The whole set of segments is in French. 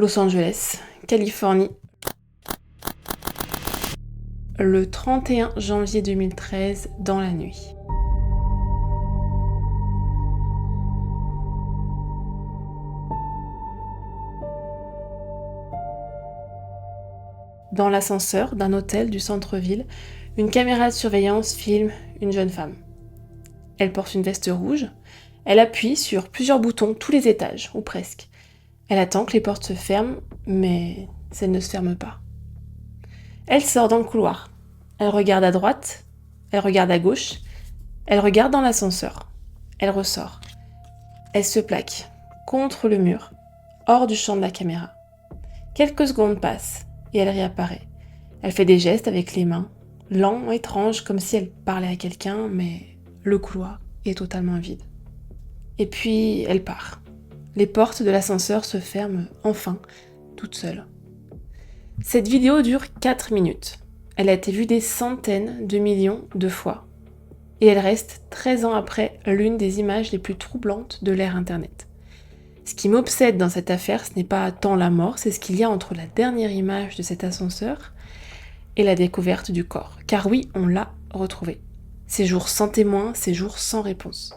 Los Angeles, Californie, le 31 janvier 2013 dans la nuit. Dans l'ascenseur d'un hôtel du centre-ville, une caméra de surveillance filme une jeune femme. Elle porte une veste rouge, elle appuie sur plusieurs boutons tous les étages, ou presque. Elle attend que les portes se ferment, mais elles ne se ferment pas. Elle sort dans le couloir. Elle regarde à droite, elle regarde à gauche, elle regarde dans l'ascenseur. Elle ressort. Elle se plaque contre le mur, hors du champ de la caméra. Quelques secondes passent et elle réapparaît. Elle fait des gestes avec les mains, lents, étranges, comme si elle parlait à quelqu'un, mais le couloir est totalement vide. Et puis elle part. Les portes de l'ascenseur se ferment enfin, toutes seules. Cette vidéo dure 4 minutes. Elle a été vue des centaines de millions de fois. Et elle reste 13 ans après l'une des images les plus troublantes de l'ère Internet. Ce qui m'obsède dans cette affaire, ce n'est pas tant la mort, c'est ce qu'il y a entre la dernière image de cet ascenseur et la découverte du corps. Car oui, on l'a retrouvé. Ces jours sans témoin, ces jours sans réponse.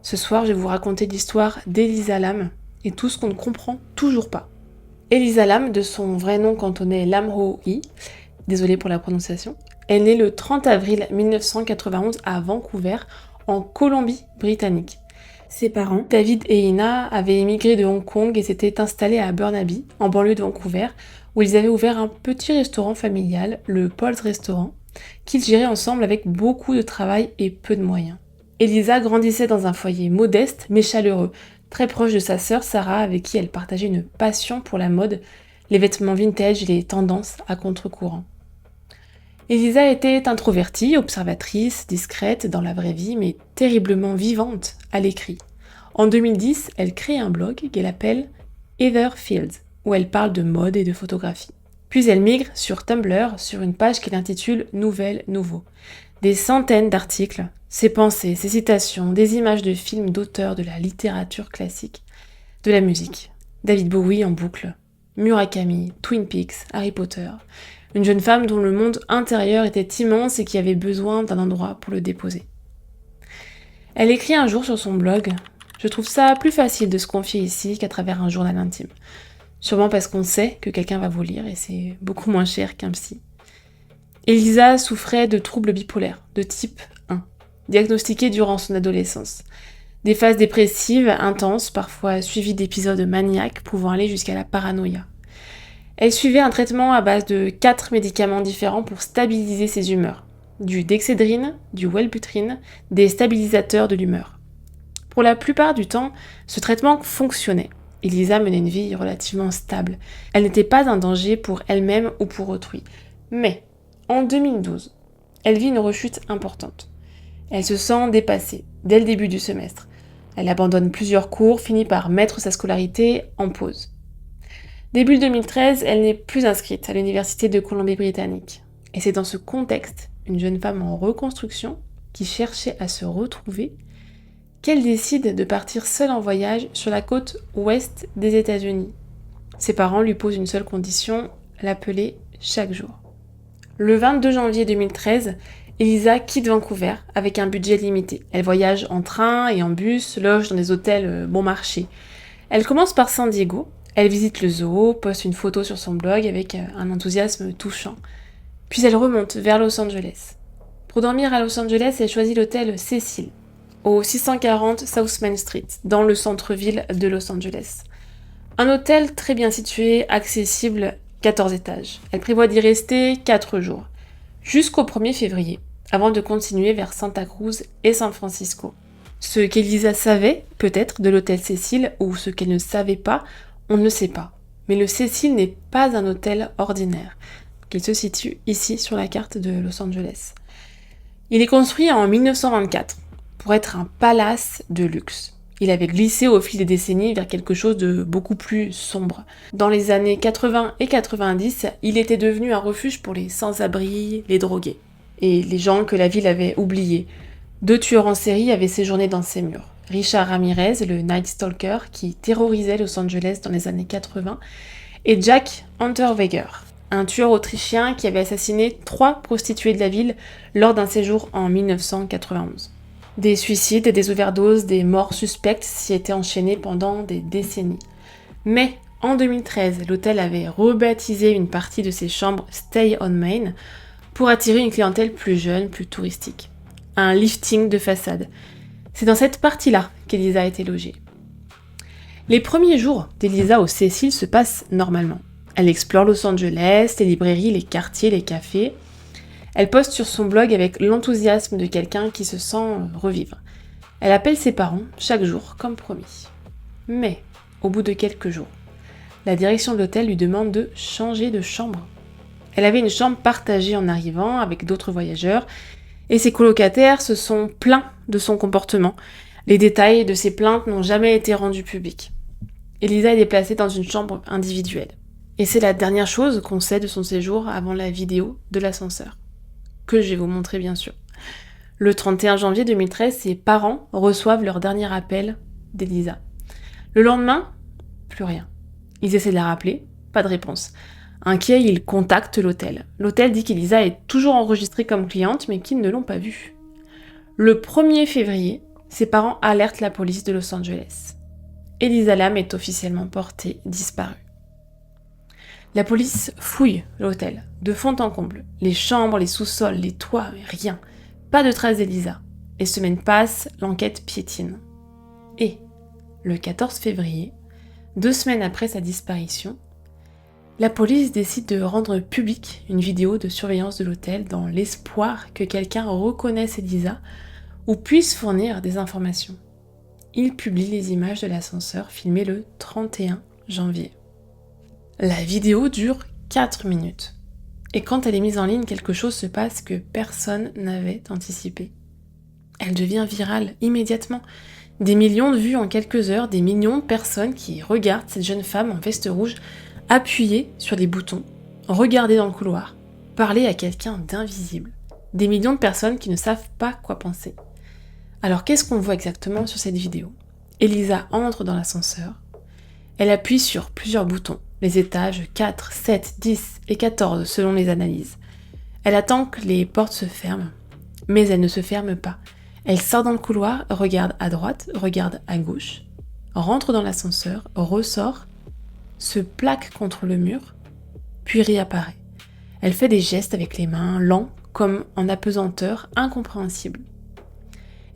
Ce soir, je vais vous raconter l'histoire d'Elisa Lam et tout ce qu'on ne comprend toujours pas. Elisa Lam, de son vrai nom cantonais Lam Ho Hee, désolée pour la prononciation, est née le 30 avril 1991 à Vancouver, en Colombie-Britannique. Ses parents, David et Ina, avaient émigré de Hong Kong et s'étaient installés à Burnaby, en banlieue de Vancouver, où ils avaient ouvert un petit restaurant familial, le Paul's Restaurant, qu'ils géraient ensemble avec beaucoup de travail et peu de moyens. Elisa grandissait dans un foyer modeste mais chaleureux, très proche de sa sœur Sarah, avec qui elle partageait une passion pour la mode, les vêtements vintage et les tendances à contre-courant. Elisa était introvertie, observatrice, discrète dans la vraie vie, mais terriblement vivante à l'écrit. En 2010, elle crée un blog qu'elle appelle Heather Fields, où elle parle de mode et de photographie. Puis elle migre sur Tumblr, sur une page qu'elle intitule Nouvelles Nouveau. Des centaines d'articles, ses pensées, ses citations, des images de films d'auteurs de la littérature classique, de la musique. David Bowie en boucle, Murakami, Twin Peaks, Harry Potter. Une jeune femme dont le monde intérieur était immense et qui avait besoin d'un endroit pour le déposer. Elle écrit un jour sur son blog « Je trouve ça plus facile de se confier ici qu'à travers un journal intime. Sûrement parce qu'on sait que quelqu'un va vous lire et c'est beaucoup moins cher qu'un psy. » Elisa souffrait de troubles bipolaires de type 1, diagnostiqués durant son adolescence. Des phases dépressives intenses, parfois suivies d'épisodes maniaques pouvant aller jusqu'à la paranoïa. Elle suivait un traitement à base de 4 médicaments différents pour stabiliser ses humeurs. Du Dexedrine, du Wellbutrin, des stabilisateurs de l'humeur. Pour la plupart du temps, ce traitement fonctionnait. Elisa menait une vie relativement stable. Elle n'était pas un danger pour elle-même ou pour autrui. Mais, en 2012, elle vit une rechute importante. Elle se sent dépassée, dès le début du semestre. Elle abandonne plusieurs cours, finit par mettre sa scolarité en pause. Début 2013, elle n'est plus inscrite à l'université de Colombie-Britannique. Et c'est dans ce contexte, une jeune femme en reconstruction, qui cherchait à se retrouver, qu'elle décide de partir seule en voyage sur la côte ouest des États-Unis. Ses parents lui posent une seule condition, l'appeler chaque jour. Le 22 janvier 2013, Elisa quitte Vancouver avec un budget limité. Elle voyage en train et en bus, loge dans des hôtels bon marché. Elle commence par San Diego. Elle visite le zoo, poste une photo sur son blog avec un enthousiasme touchant. Puis elle remonte vers Los Angeles. Pour dormir à Los Angeles, elle choisit l'hôtel Cecil, au 640 South Main Street, dans le centre-ville de Los Angeles. Un hôtel très bien situé, accessible, 14 étages. Elle prévoit d'y rester 4 jours, jusqu'au 1er février, avant de continuer vers Santa Cruz et San Francisco. Ce qu'Elisa savait, peut-être, de l'hôtel Cecil, ou ce qu'elle ne savait pas, on ne sait pas. Mais le Cecil n'est pas un hôtel ordinaire, qu'il se situe ici sur la carte de Los Angeles. Il est construit en 1924, pour être un palace de luxe. Il avait glissé au fil des décennies vers quelque chose de beaucoup plus sombre. Dans les années 80 et 90, il était devenu un refuge pour les sans-abri, les drogués, et les gens que la ville avait oubliés. 2 tueurs en série avaient séjourné dans ces murs. Richard Ramirez, le Night Stalker, qui terrorisait Los Angeles dans les années 80, et Jack Unterweger, un tueur autrichien qui avait assassiné 3 prostituées de la ville lors d'un séjour en 1991. Des suicides, des overdoses, des morts suspectes s'y étaient enchaînés pendant des décennies. Mais en 2013, l'hôtel avait rebaptisé une partie de ses chambres Stay on Main pour attirer une clientèle plus jeune, plus touristique. Un lifting de façade. C'est dans cette partie-là qu'Elisa a été logée. Les premiers jours d'Elisa au Cecil se passent normalement. Elle explore Los Angeles, les librairies, les quartiers, les cafés. Elle poste sur son blog avec l'enthousiasme de quelqu'un qui se sent revivre. Elle appelle ses parents chaque jour, comme promis. Mais, au bout de quelques jours, la direction de l'hôtel lui demande de changer de chambre. Elle avait une chambre partagée en arrivant avec d'autres voyageurs et ses colocataires se sont plaints de son comportement. Les détails de ses plaintes n'ont jamais été rendus publics. Elisa est déplacée dans une chambre individuelle. Et c'est la dernière chose qu'on sait de son séjour avant la vidéo de l'ascenseur, que je vais vous montrer bien sûr. Le 31 janvier 2013, ses parents reçoivent leur dernier appel d'Elisa. Le lendemain, plus rien. Ils essaient de la rappeler, pas de réponse. Inquiets, ils contactent l'hôtel. L'hôtel dit qu'Elisa est toujours enregistrée comme cliente, mais qu'ils ne l'ont pas vue. Le 1er février, ses parents alertent la police de Los Angeles. Elisa Lam est officiellement portée disparue. La police fouille l'hôtel, de fond en comble. Les chambres, les sous-sols, les toits, rien. Pas de traces d'Elisa. Les semaines passent, l'enquête piétine. Et, le 14 février, 2 semaines après sa disparition, la police décide de rendre publique une vidéo de surveillance de l'hôtel dans l'espoir que quelqu'un reconnaisse Elisa ou puisse fournir des informations. Il publie les images de l'ascenseur filmées le 31 janvier. La vidéo dure 4 minutes. Et quand elle est mise en ligne, quelque chose se passe que personne n'avait anticipé. Elle devient virale immédiatement. Des millions de vues en quelques heures, des millions de personnes qui regardent cette jeune femme en veste rouge appuyer sur des boutons, regarder dans le couloir, parler à quelqu'un d'invisible. Des millions de personnes qui ne savent pas quoi penser. Alors qu'est-ce qu'on voit exactement sur cette vidéo ? Elisa entre dans l'ascenseur. Elle appuie sur plusieurs boutons, les étages 4, 7, 10 et 14 selon les analyses. Elle attend que les portes se ferment, mais elles ne se ferment pas. Elle sort dans le couloir, regarde à droite, regarde à gauche, rentre dans l'ascenseur, ressort, se plaque contre le mur, puis réapparaît. Elle fait des gestes avec les mains, lents, comme en apesanteur, incompréhensibles.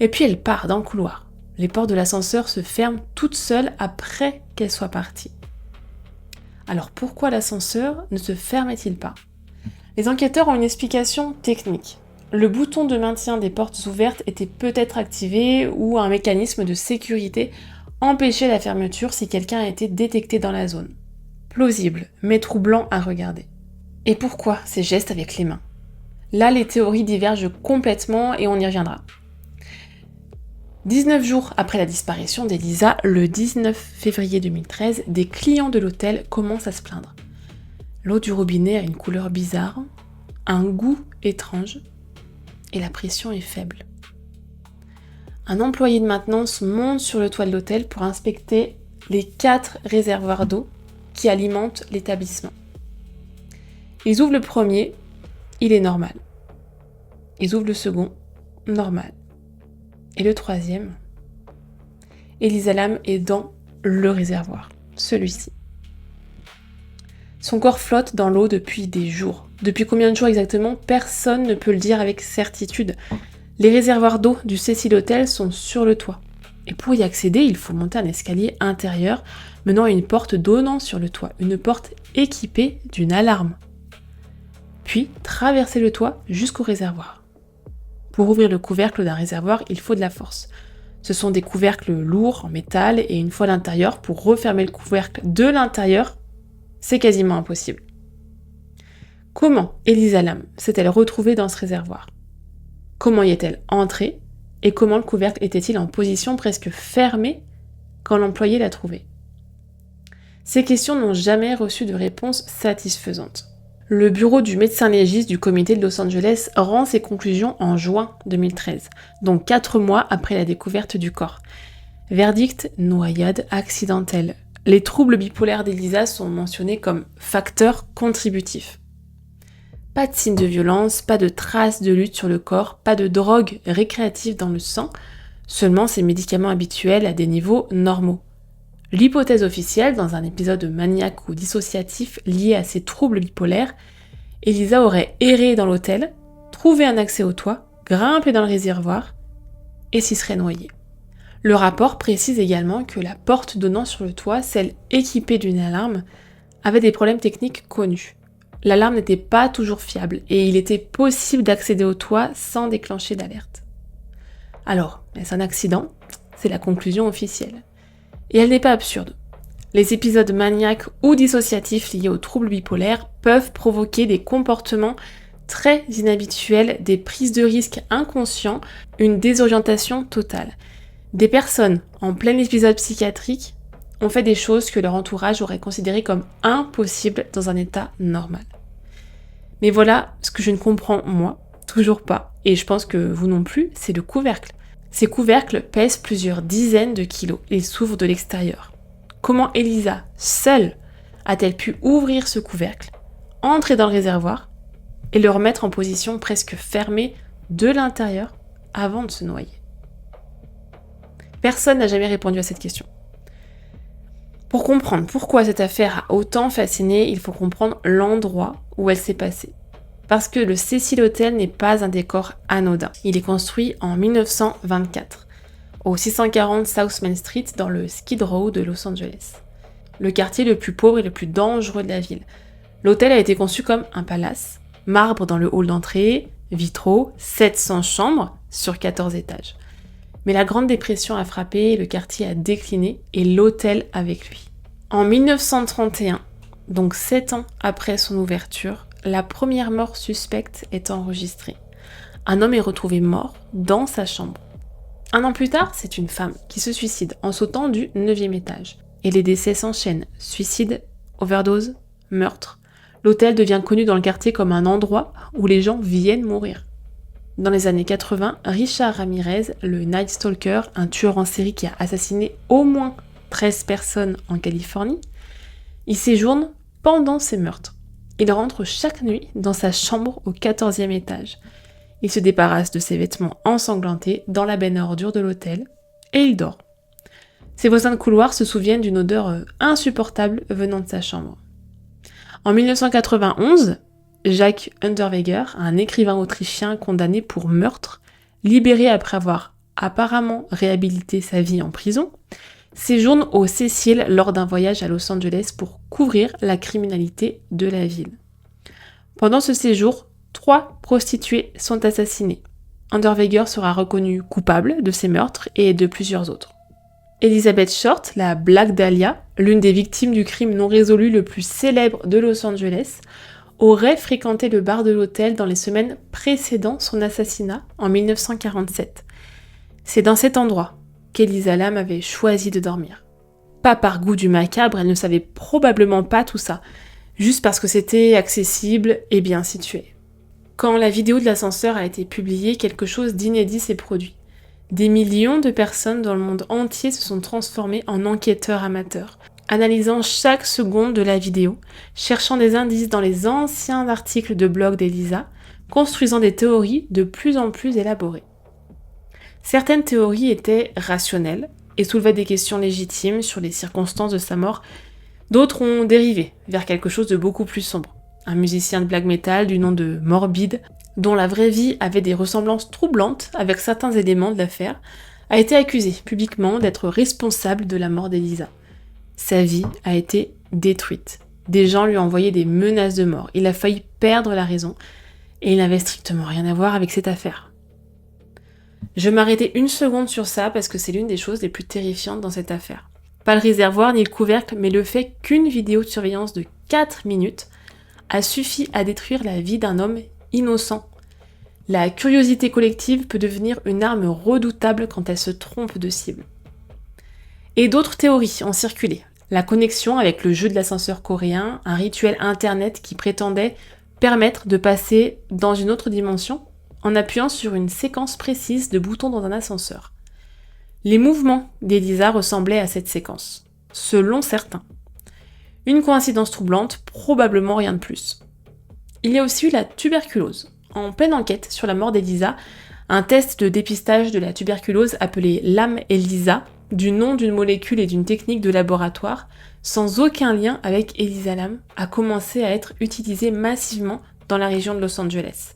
Et puis elle part dans le couloir. Les portes de l'ascenseur se ferment toutes seules après qu'elle soit partie. Alors pourquoi l'ascenseur ne se fermait-il pas ? Les enquêteurs ont une explication technique. Le bouton de maintien des portes ouvertes était peut-être activé ou un mécanisme de sécurité empêchait la fermeture si quelqu'un a été détecté dans la zone. Plausible, mais troublant à regarder. Et pourquoi ces gestes avec les mains ? Là, les théories divergent complètement et on y reviendra. 19 jours après la disparition d'Elisa, le 19 février 2013, des clients de l'hôtel commencent à se plaindre. L'eau du robinet a une couleur bizarre, un goût étrange, et la pression est faible. Un employé de maintenance monte sur le toit de l'hôtel pour inspecter les 4 réservoirs d'eau qui alimentent l'établissement. Ils ouvrent le premier, il est normal. Ils ouvrent le second, normal. Et le troisième, Elisa Lam est dans le réservoir, celui-ci. Son corps flotte dans l'eau depuis des jours. Depuis combien de jours exactement ? Personne ne peut le dire avec certitude. Les réservoirs d'eau du Cecil Hotel sont sur le toit. Et pour y accéder, il faut monter un escalier intérieur menant à une porte donnant sur le toit, une porte équipée d'une alarme. Puis traverser le toit jusqu'au réservoir. Pour ouvrir le couvercle d'un réservoir, il faut de la force. Ce sont des couvercles lourds en métal et une fois à l'intérieur, pour refermer le couvercle de l'intérieur, c'est quasiment impossible. Comment Elisa Lam s'est-elle retrouvée dans ce réservoir ? Comment y est-elle entrée ? Et comment le couvercle était-il en position presque fermée quand l'employé l'a trouvé ? Ces questions n'ont jamais reçu de réponse satisfaisante. Le bureau du médecin légiste du comité de Los Angeles rend ses conclusions en juin 2013, donc 4 mois après la découverte du corps. Verdict, noyade accidentelle. les troubles bipolaires d'Elisa sont mentionnés comme facteurs contributifs. Pas de signes de violence, pas de traces de lutte sur le corps, pas de drogue récréative dans le sang, seulement ces médicaments habituels à des niveaux normaux. L'hypothèse officielle, dans un épisode maniaque ou dissociatif lié à ces troubles bipolaires, Elisa aurait erré dans l'hôtel, trouvé un accès au toit, grimpé dans le réservoir et s'y serait noyée. Le rapport précise également que la porte donnant sur le toit, celle équipée d'une alarme, avait des problèmes techniques connus. L'alarme n'était pas toujours fiable et il était possible d'accéder au toit sans déclencher d'alerte. Alors, est-ce un accident ? C'est la conclusion officielle. Et elle n'est pas absurde. Les épisodes maniaques ou dissociatifs liés aux troubles bipolaires peuvent provoquer des comportements très inhabituels, des prises de risques inconscients, une désorientation totale. Des personnes en plein épisode psychiatrique ont fait des choses que leur entourage aurait considérées comme impossibles dans un état normal. Mais voilà ce que je ne comprends, moi, toujours pas, et je pense que vous non plus, c'est le couvercle. Ces couvercles pèsent plusieurs dizaines de kilos et s'ouvrent de l'extérieur. Comment Elisa, seule, a-t-elle pu ouvrir ce couvercle, entrer dans le réservoir et le remettre en position presque fermée de l'intérieur avant de se noyer ? Personne n'a jamais répondu à cette question. Pour comprendre pourquoi cette affaire a autant fasciné, il faut comprendre l'endroit où elle s'est passée. Parce que le Cecil Hotel n'est pas un décor anodin. Il est construit en 1924, au 640 South Main Street, dans le Skid Row de Los Angeles. Le quartier le plus pauvre et le plus dangereux de la ville. L'hôtel a été conçu comme un palace, marbre dans le hall d'entrée, vitraux, 700 chambres sur 14 étages. Mais la Grande Dépression a frappé, le quartier a décliné et l'hôtel avec lui. En 1931, donc 7 ans après son ouverture, la première mort suspecte est enregistrée. Un homme est retrouvé mort dans sa chambre. 1 an plus tard, c'est une femme qui se suicide en sautant du 9e étage. Et les décès s'enchaînent. Suicide, overdose, meurtre. L'hôtel devient connu dans le quartier comme un endroit où les gens viennent mourir. Dans les années 80, Richard Ramirez, le Night Stalker, un tueur en série qui a assassiné au moins 13 personnes en Californie, y séjourne pendant ses meurtres. Il rentre chaque nuit dans sa chambre au 14e étage. Il se débarrasse de ses vêtements ensanglantés dans la benne à ordures de l'hôtel et il dort. Ses voisins de couloir se souviennent d'une odeur insupportable venant de sa chambre. En 1991, Jacques Unterweger, un écrivain autrichien condamné pour meurtre, libéré après avoir apparemment réhabilité sa vie en prison, séjourne au Cecil lors d'un voyage à Los Angeles pour couvrir la criminalité de la ville. Pendant ce séjour, 3 prostituées sont assassinées. Unterweger sera reconnu coupable de ces meurtres et de plusieurs autres. Elizabeth Short, la Black Dahlia, l'une des victimes du crime non résolu le plus célèbre de Los Angeles, aurait fréquenté le bar de l'hôtel dans les semaines précédant son assassinat en 1947. C'est dans cet endroit qu'Elisa Lam avait choisi de dormir. Pas par goût du macabre, elle ne savait probablement pas tout ça, juste parce que c'était accessible et bien situé. Quand la vidéo de l'ascenseur a été publiée, quelque chose d'inédit s'est produit. Des millions de personnes dans le monde entier se sont transformées en enquêteurs amateurs, analysant chaque seconde de la vidéo, cherchant des indices dans les anciens articles de blog d'Elisa, construisant des théories de plus en plus élaborées. Certaines théories étaient rationnelles et soulevaient des questions légitimes sur les circonstances de sa mort. D'autres ont dérivé vers quelque chose de beaucoup plus sombre. Un musicien de black metal du nom de Morbid, dont la vraie vie avait des ressemblances troublantes avec certains éléments de l'affaire, a été accusé publiquement d'être responsable de la mort d'Elisa. Sa vie a été détruite. Des gens lui ont envoyé des menaces de mort. Il a failli perdre la raison et il n'avait strictement rien à voir avec cette affaire. Je vais m'arrêter une seconde sur ça parce que c'est l'une des choses les plus terrifiantes dans cette affaire. Pas le réservoir ni le couvercle, mais le fait qu'une vidéo de surveillance de 4 minutes a suffi à détruire la vie d'un homme innocent. La curiosité collective peut devenir une arme redoutable quand elle se trompe de cible. Et d'autres théories ont circulé. La connexion avec le jeu de l'ascenseur coréen, un rituel internet qui prétendait permettre de passer dans une autre dimension en appuyant sur une séquence précise de boutons dans un ascenseur. Les mouvements d'Elisa ressemblaient à cette séquence. selon certains. Une coïncidence troublante, probablement rien de plus. Il y a aussi eu la tuberculose. En pleine enquête sur la mort d'Elisa, un test de dépistage de la tuberculose appelé LAM-ELISA, du nom d'une molécule et d'une technique de laboratoire, sans aucun lien avec Elisa Lam, a commencé à être utilisé massivement dans la région de Los Angeles.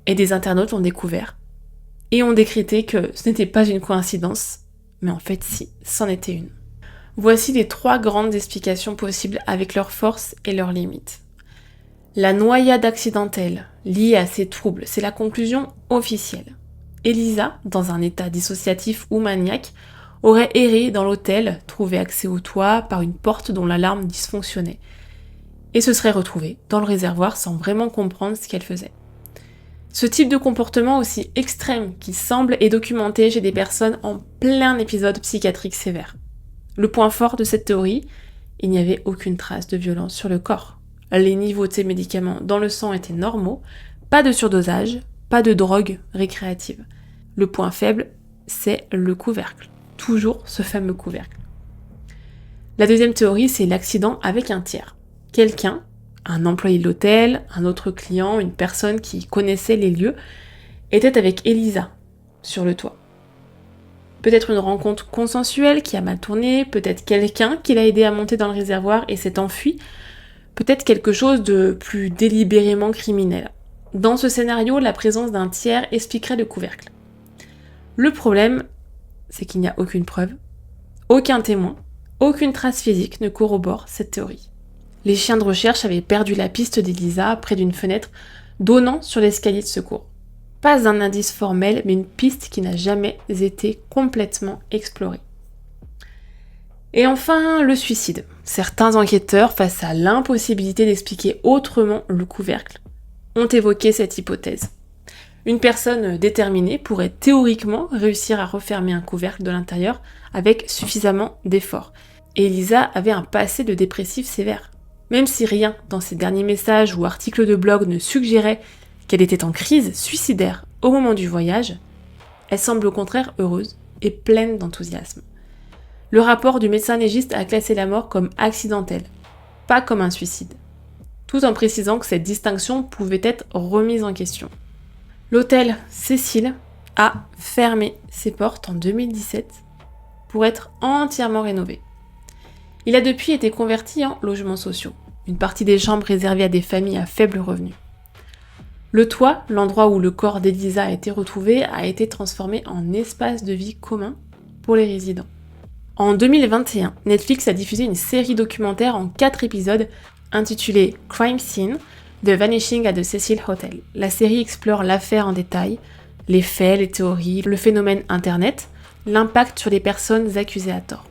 Et des internautes l'ont découvert, et ont décrété que ce n'était pas une coïncidence, mais en fait si, c'en était une. Voici les 3 grandes explications possibles avec leurs forces et leurs limites. La noyade accidentelle liée à ces troubles, c'est la conclusion officielle. Elisa, dans un état dissociatif ou maniaque, aurait erré dans l'hôtel, trouvé accès au toit par une porte dont l'alarme dysfonctionnait, et se serait retrouvée dans le réservoir sans vraiment comprendre ce qu'elle faisait. Ce type de comportement aussi extrême qui semble est documenté chez des personnes en plein épisode psychiatrique sévère. Le point fort de cette théorie, il n'y avait aucune trace de violence sur le corps. Les niveaux de ces médicaments dans le sang étaient normaux, pas de surdosage, pas de drogue récréative. Le point faible, c'est le couvercle. Toujours ce fameux couvercle. La deuxième théorie, c'est l'accident avec un tiers. Quelqu'un, un employé de l'hôtel, un autre client, une personne qui connaissait les lieux, était avec Elisa sur le toit. Peut-être une rencontre consensuelle qui a mal tourné, peut-être quelqu'un qui l'a aidé à monter dans le réservoir et s'est enfui, peut-être quelque chose de plus délibérément criminel. Dans ce scénario, la présence d'un tiers expliquerait le couvercle. Le problème, c'est qu'il n'y a aucune preuve, aucun témoin, aucune trace physique ne corrobore cette théorie. Les chiens de recherche avaient perdu la piste d'Elisa près d'une fenêtre donnant sur l'escalier de secours. Pas un indice formel, mais une piste qui n'a jamais été complètement explorée. Et enfin, le suicide. Certains enquêteurs, face à l'impossibilité d'expliquer autrement le couvercle, ont évoqué cette hypothèse. Une personne déterminée pourrait théoriquement réussir à refermer un couvercle de l'intérieur avec suffisamment d'efforts. Et Elisa avait un passé de dépressif sévère. Même si rien dans ses derniers messages ou articles de blog ne suggérait qu'elle était en crise suicidaire au moment du voyage, elle semble au contraire heureuse et pleine d'enthousiasme. Le rapport du médecin légiste a classé la mort comme accidentelle, pas comme un suicide, tout en précisant que cette distinction pouvait être remise en question. L'hôtel Cecil a fermé ses portes en 2017 pour être entièrement rénové. Il a depuis été converti en logements sociaux, une partie des chambres réservées à des familles à faible revenu. Le toit, l'endroit où le corps d'Elisa a été retrouvé, a été transformé en espace de vie commun pour les résidents. En 2021, Netflix a diffusé une série documentaire en 4 épisodes intitulée Crime Scene, The Vanishing at the Cecil Hotel. La série explore l'affaire en détail, les faits, les théories, le phénomène Internet, l'impact sur les personnes accusées à tort.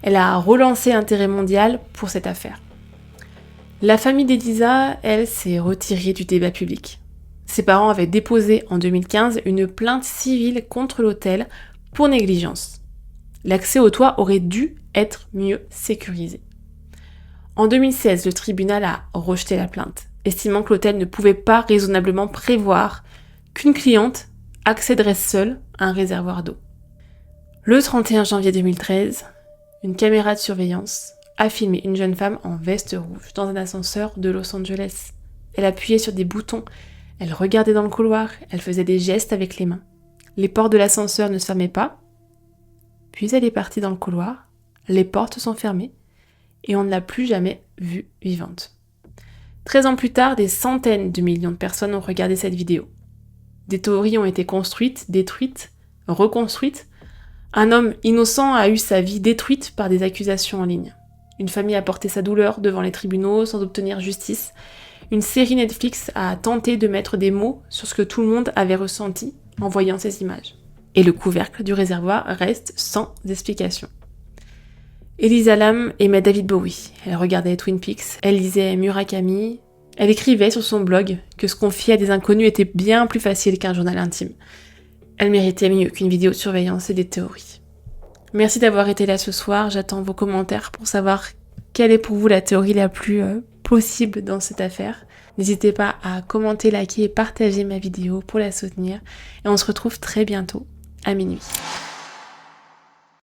Elle a relancé l'intérêt mondial pour cette affaire. La famille d'Elisa, elle, s'est retirée du débat public. Ses parents avaient déposé en 2015 une plainte civile contre l'hôtel pour négligence. L'accès au toit aurait dû être mieux sécurisé. En 2016, le tribunal a rejeté la plainte, estimant que l'hôtel ne pouvait pas raisonnablement prévoir qu'une cliente accéderait seule à un réservoir d'eau. Le 31 janvier 2013, une caméra de surveillance a filmé une jeune femme en veste rouge dans un ascenseur de Los Angeles. Elle appuyait sur des boutons, elle regardait dans le couloir, elle faisait des gestes avec les mains. Les portes de l'ascenseur ne se fermaient pas, puis elle est partie dans le couloir, les portes sont fermées, et on ne l'a plus jamais vue vivante. 13 ans plus tard, des centaines de millions de personnes ont regardé cette vidéo. Des théories ont été construites, détruites, reconstruites. Un homme innocent a eu sa vie détruite par des accusations en ligne. Une famille a porté sa douleur devant les tribunaux sans obtenir justice. Une série Netflix a tenté de mettre des mots sur ce que tout le monde avait ressenti en voyant ces images. Et le couvercle du réservoir reste sans explication. Elisa Lam aimait David Bowie, elle regardait Twin Peaks, elle lisait Murakami, elle écrivait sur son blog que se confier à des inconnus était bien plus facile qu'un journal intime. Elle méritait mieux qu'une vidéo de surveillance et des théories. Merci d'avoir été là ce soir, j'attends vos commentaires pour savoir quelle est pour vous la théorie la plus possible dans cette affaire. N'hésitez pas à commenter, liker et partager ma vidéo pour la soutenir. Et on se retrouve très bientôt à minuit.